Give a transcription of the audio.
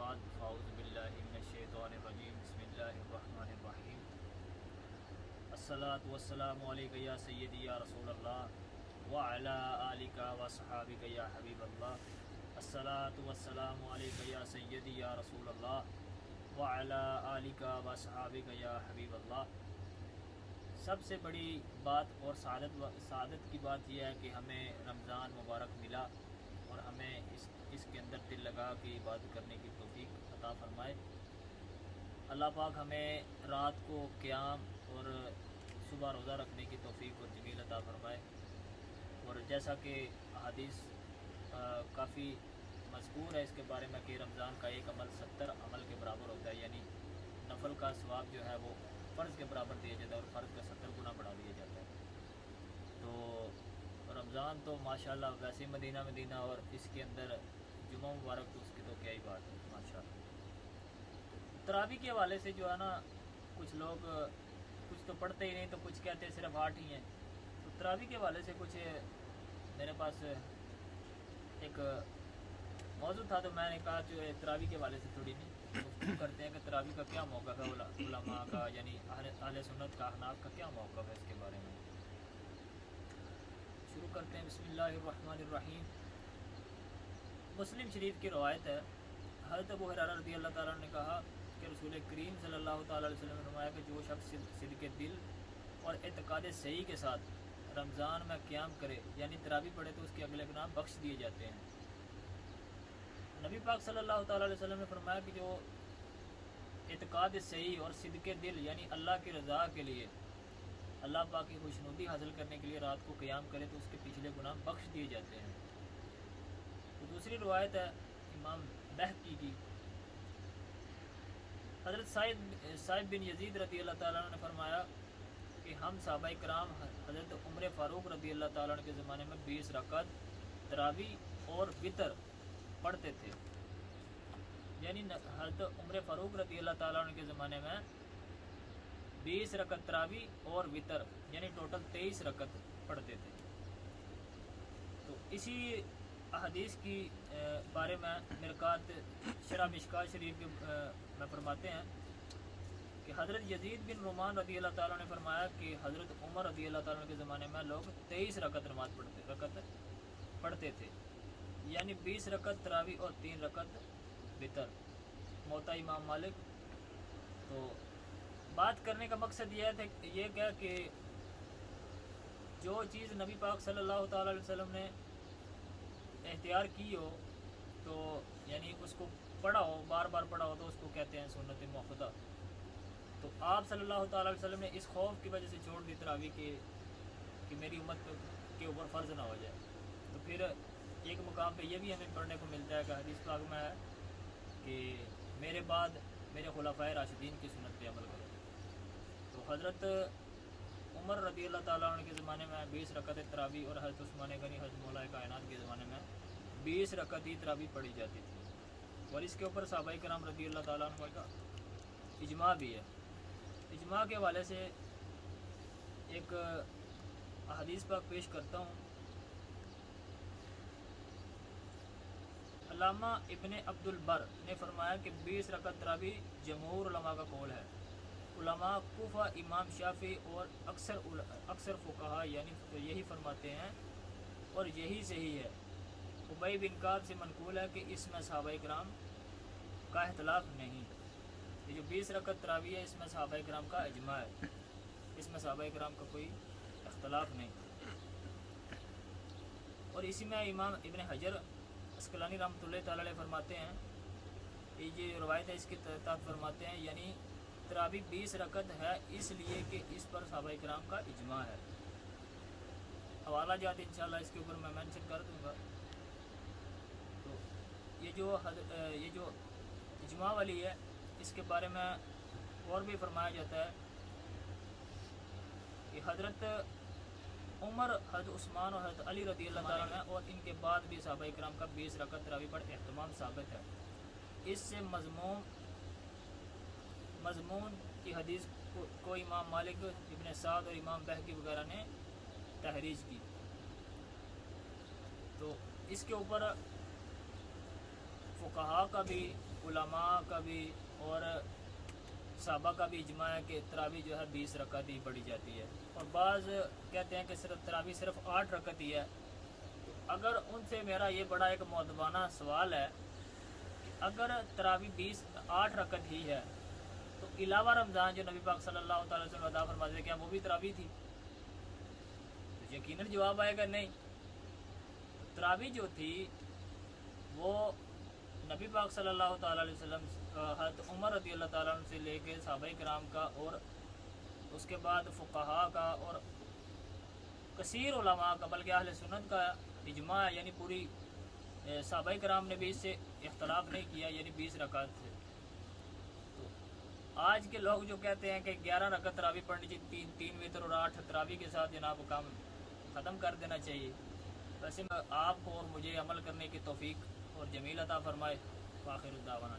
بعد فاعوذ باللہ من الشیطان الرجیم بسم اللہ الرحمن الرحیم الصلاۃ والسلام علیک یا سیدی یا رسول اللہ وعلی آلک وصحابک یا حبیب اللہ الصلاۃ والسلام علیک یا سیدی یا رسول اللہ وعلی آلک وصحابک یا حبیب اللہ۔ سب سے بڑی بات اور سعادت کی بات یہ ہے کہ ہمیں رمضان مبارک ملا اور ہمیں اس کے اندر دل لگا کے عبادت کرنے کی توفیق عطا فرمائے۔ اللہ پاک ہمیں رات کو قیام اور صبح روزہ رکھنے کی توفیق اور جمیل عطا فرمائے۔ اور جیسا کہ حدیث کافی مذکور ہے اس کے بارے میں کہ رمضان کا ایک عمل 70 عمل کے برابر ہوتا ہے، یعنی نفل کا ثواب جو ہے وہ فرض کے برابر دیا جاتا ہے اور فرض کا 70 گنا بڑھا دیا جاتا ہے۔ تو رمضان تو ماشاءاللہ ویسے مدینہ اور اس کے اندر جمعہ مبارک تو اس کی تو کیا ہی بات ہے ماشاءاللہ۔ تراویح کے حوالے سے جو ہے نا، کچھ لوگ کچھ تو پڑھتے ہی نہیں تو کچھ کہتے ہیں صرف 8 ہی ہیں۔ تو تراویح کے حوالے سے کچھ میرے پاس ایک موضوع تھا، تو میں نے کہا جو تراویح کے حوالے سے تھوڑی نہیں گفتگو کرتے ہیں کہ تراویح کا کیا موقف ہے، علماء کا یعنی اہل سنت کا، احناف کا کیا موقف ہے اس کے بارے میں۔ شروع کرتے ہیں، بسم اللہ الرحمن الرحیم۔ مسلم شریف کی روایت ہے، حضرت ابو ہریرہ رضی اللہ تعالیٰ نے کہا کہ رسول کریم صلی اللہ تعالیٰ علیہ وسلم نے فرمایا کہ جو شخص صدق دل اور اعتقاد صحیح کے ساتھ رمضان میں قیام کرے یعنی تراویح پڑھے تو اس کے اگلے گناہ بخش دیے جاتے ہیں۔ نبی پاک صلی اللہ تعالیٰ علیہ وسلم نے فرمایا کہ جو اعتقاد صحیح اور صدق دل یعنی اللہ کی رضا کے لیے، اللہ پاک کی خوشنودی حاصل کرنے کے لیے رات کو قیام کرے تو اس کے پچھلے گناہ بخش دیے جاتے ہیں۔ تو دوسری روایت ہے امام بہقی کی، حضرت سعید بن یزید رضی اللہ تعالیٰ عنہ نے فرمایا کہ ہم صحابہ کرام حضرت عمر فاروق رضی اللہ تعالیٰ عنہ کے زمانے میں 20 رکعت تراویح اور وتر پڑھتے تھے، یعنی حضرت عمر فاروق رضی اللہ تعالیٰ عنہ کے زمانے میں 20 رکعت تراویح اور وتر یعنی ٹوٹل 23 رکعت پڑھتے تھے۔ تو اسی احادیث کی بارے میں مرکات شرح مشکات شریف میں فرماتے ہیں کہ حضرت یزید بن رومان رضی اللہ تعالیٰ نے فرمایا کہ حضرت عمر رضی اللہ تعالیٰ کے زمانے میں لوگ 23 رکعت نماز پڑھتے تھے، یعنی 20 رکعت تراویح اور 3 رکعت وتر۔ موطا امام مالک۔ تو بات کرنے کا مقصد یہ کیا کہ جو چیز نبی پاک صلی اللہ تعالیٰ علیہ وسلم نے اختیار کی ہو تو یعنی اس کو پڑھا ہو، بار بار پڑھا ہو تو اس کو کہتے ہیں سنت مؤکدہ۔ تو آپ صلی اللہ تعالیٰ علیہ وسلم نے اس خوف کی وجہ سے چھوڑ دی تراویح کہ میری امت کے اوپر فرض نہ ہو جائے۔ تو پھر ایک مقام پہ یہ بھی ہمیں پڑھنے کو ملتا ہے کہ حدیث پاک میں ہے کہ میرے بعد میرے خلفائے راشدین کی سنت پہ عمل کرو۔ تو حضرت عمر رضی اللہ تعالیٰ عنہ کے زمانے میں 20 رکعت تراویح اور حضرت عثمان غنی حضرت مولا کائنات کے زمانے میں 20 رکعت ہی تراویح پڑھی جاتی تھی، اور اس کے اوپر صحابہ کرام رضی اللہ تعالیٰ عنہ کا اجماع بھی ہے۔ اجماع کے حوالے سے ایک حدیث پاک پیش کرتا ہوں۔ علامہ ابن عبد البر نے فرمایا کہ 20 رکعت تراویح جمہور علماء کا قول ہے۔ علماء کوفہ، امام شافعی اور اکثر فقہا یعنی تو یہی فرماتے ہیں اور یہی صحیح ہے۔ ابی بن کعب سے منقول ہے کہ اس میں صحابہ کرام کا اختلاف نہیں۔ یہ جو 20 رکعت تراویح ہے اس میں صحابہ کرام کا اجماع ہے، اس میں صحابہ کرام کا کوئی اختلاف نہیں۔ اور اسی میں امام ابن حجر عسقلانی رحمۃ اللہ تعالی علیہ فرماتے ہیں، یہ جو روایت ہے اس کے تحت فرماتے ہیں یعنی تراویح 20 رکعت ہے اس لیے کہ اس پر صحابہ کرام کا اجماع ہے۔ حوالہ جات انشاءاللہ اس کے اوپر میں مینشن کر دوں گا۔ تو یہ جو اجماع والی ہے اس کے بارے میں اور بھی فرمایا جاتا ہے کہ حضرت عمر، حضرت عثمان اور حضرت علی رضی اللہ تعالیٰ عنہ اور ان کے بعد بھی صحابہ کرام کا 20 رکعت تراویح پر اہتمام ثابت ہے۔ اس سے مضمون کی حدیث کو امام مالک، ابن سعد اور امام بہقی وغیرہ نے تحریج کی۔ تو اس کے اوپر فقہا کا بھی علماء کا بھی اور صحابہ کا بھی اجماع ہے کہ تراویح جو ہے 20 رکعت ہی پڑھی جاتی ہے، اور بعض کہتے ہیں کہ صرف تراویح صرف 8 رکعت ہی ہے۔ اگر ان سے میرا یہ بڑا ایک مؤدبانہ سوال ہے کہ اگر تراویح 8 رکعت ہی ہے تو علاوہ رمضان جو نبی پاک صلی اللہ تعالی وسلم ادا فرماتے کیا وہ بھی تراویح تھی؟ تو یقیناً جواب آئے گا نہیں۔ تراویح جو تھی وہ نبی پاک صلی اللہ تعالی علیہ وسلم، حضرت عمر رضی اللہ تعالیٰ عنہ سے لے کے صحابہ کرام کا اور اس کے بعد فقہاء کا اور کثیر علماء کا بلکہ اہل سنت کا اجماع ہے، یعنی پوری صحابہ کرام نے بھی اس سے اختلاف نہیں کیا، یعنی 20 رکعت سے۔ تو آج کے لوگ جو کہتے ہیں کہ 11 رکعت تراویح پڑھنی چاہیے، 3 وتر اور 8 تراویح کے ساتھ جناب کام ختم کر دینا چاہیے، ویسے آپ کو اور مجھے عمل کرنے کی توفیق اور جمیل عطا فرمائے۔ وآخر الدعوانا